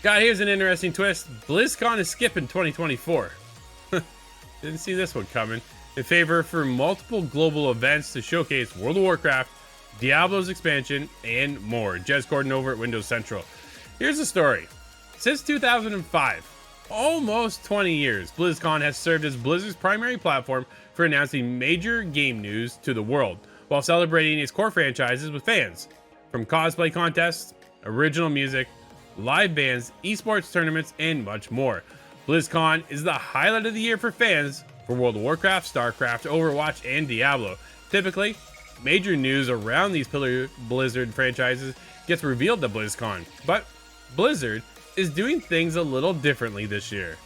God, here's an interesting twist. BlizzCon is skipping 2024. Didn't see this one coming. In favor for multiple global events to showcase World of Warcraft, Diablo's expansion, and more. Jez Gordon over at Windows Central. Here's the story. Since 2005, almost 20 years, BlizzCon has served as Blizzard's primary platform for announcing major game news to the world, while celebrating its core franchises with fans. From cosplay contests, original music, live bands, esports tournaments, and much more. BlizzCon is the highlight of the year for fans for World of Warcraft, StarCraft, Overwatch, and Diablo. Typically, major news around these pillar Blizzard franchises gets revealed at BlizzCon, but Blizzard is doing things a little differently this year.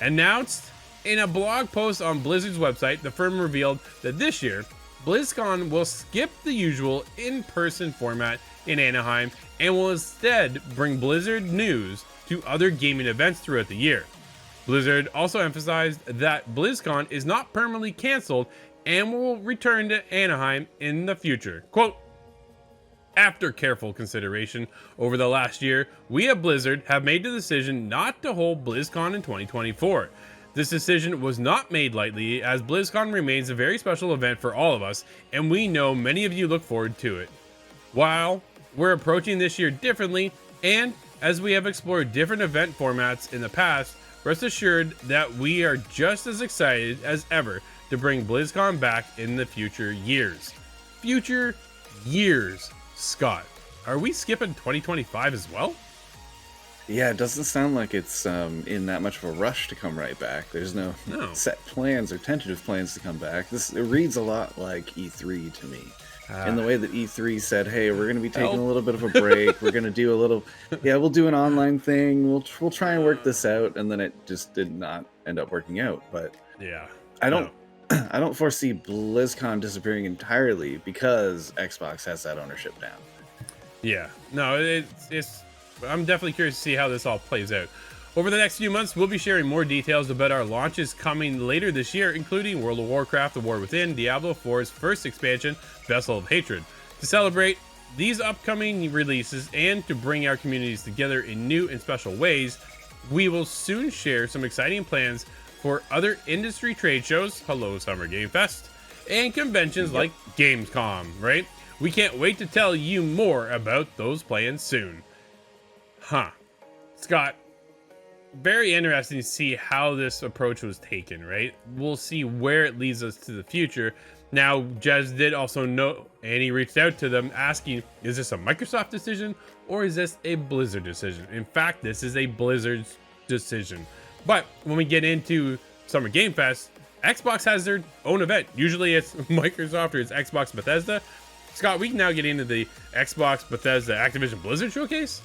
Announced in a blog post on Blizzard's website, the firm revealed that this year, BlizzCon will skip the usual in-person format in Anaheim and will instead bring Blizzard news to other gaming events throughout the year. Blizzard also emphasized that BlizzCon is not permanently canceled and will return to Anaheim in the future. Quote, after careful consideration over the last year, we at Blizzard have made the decision not to hold BlizzCon in 2024. This decision was not made lightly, as BlizzCon remains a very special event for all of us, and we know many of you look forward to it. While we're approaching this year differently, and as we have explored different event formats in the past, rest assured that we are just as excited as ever to bring BlizzCon back in the future years. Future years, Scott. Are we skipping 2025 as well? Yeah, it doesn't sound like it's in that much of a rush to come right back. There's no set plans or tentative plans to come back. It reads a lot like E3 to me. In the way that E3 said, hey, we're going to be taking a little bit of a break. We're going to do a little, we'll do an online thing. We'll try and work this out. And then it just did not end up working out. But yeah, I don't foresee BlizzCon disappearing entirely because Xbox has that ownership down. Yeah, no, it's I'm definitely curious to see how this all plays out. Over the next few months, we'll be sharing more details about our launches coming later this year, including World of Warcraft: The War Within, Diablo 4's first expansion, Vessel of Hatred. To celebrate these upcoming releases and to bring our communities together in new and special ways, we will soon share some exciting plans for other industry trade shows, hello Summer Game Fest, and conventions like Gamescom, right? We can't wait to tell you more about those plans soon. Scott, very interesting to see how this approach was taken, right? We'll see where it leads us to the future. Now, Jez did also know, and he reached out to them asking, is this a Microsoft decision or is this a Blizzard decision? In fact, this is a Blizzard's decision. But when we get into Summer Game Fest, Xbox has their own event. Usually it's Microsoft or it's Xbox Bethesda. Scott, we can now get into the Xbox Bethesda Activision Blizzard showcase.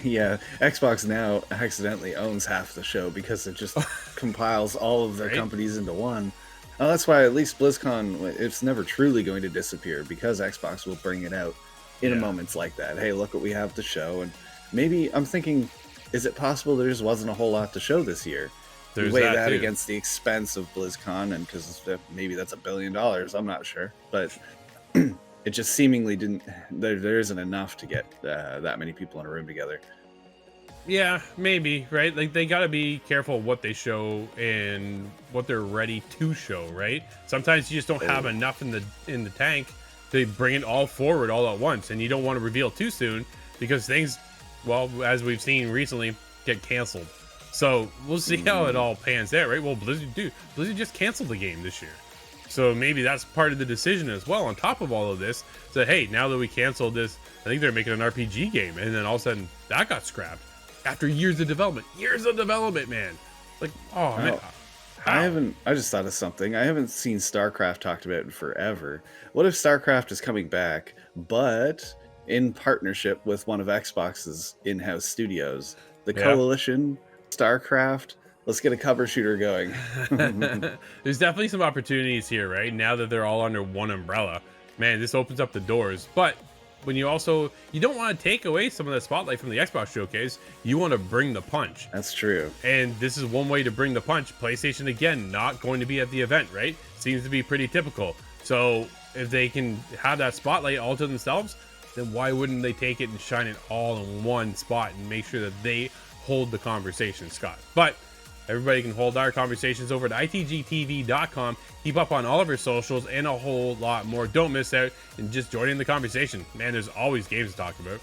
Yeah, Xbox now accidentally owns half the show because it just compiles all of their companies into one. Oh, that's why at least BlizzCon, it's never truly going to disappear because Xbox will bring it out in moments like that. Hey, look what we have to show. And maybe I'm thinking, is it possible there just wasn't a whole lot to show this year? There's weigh that against the expense of BlizzCon, and because maybe that's $1 billion, I'm not sure. But it just seemingly didn't. There isn't enough to get that many people in a room together. Yeah, maybe, right? Like they gotta be careful what they show and what they're ready to show, right? Sometimes you just don't have enough in the tank to bring it all forward all at once, and you don't want to reveal too soon because things, well, as we've seen recently, get canceled. So we'll see how it all pans out, right? Well, Blizzard just canceled the game this year. So maybe that's part of the decision as well. On top of all of this, so hey, now that we canceled this, I think they're making an RPG game, and then all of a sudden that got scrapped after years of development, man. Like, oh man, I just thought of something. I haven't seen StarCraft talked about in forever. What if StarCraft is coming back, but in partnership with one of Xbox's in-house studios, the Coalition, StarCraft? Let's get a cover shooter going. There's definitely some opportunities here, right? Now that they're all under one umbrella, man, this opens up the doors. But when you don't want to take away some of the spotlight from the Xbox showcase, you want to bring the punch. That's true. And this is one way to bring the punch. PlayStation, again, not going to be at the event, right? Seems to be pretty typical. So if they can have that spotlight all to themselves, then why wouldn't they take it and shine it all in one spot and make sure that they hold the conversation, Scott? But everybody can hold our conversations over at itgtv.com. Keep up on all of our socials and a whole lot more. Don't miss out and just join in the conversation. Man, there's always games to talk about.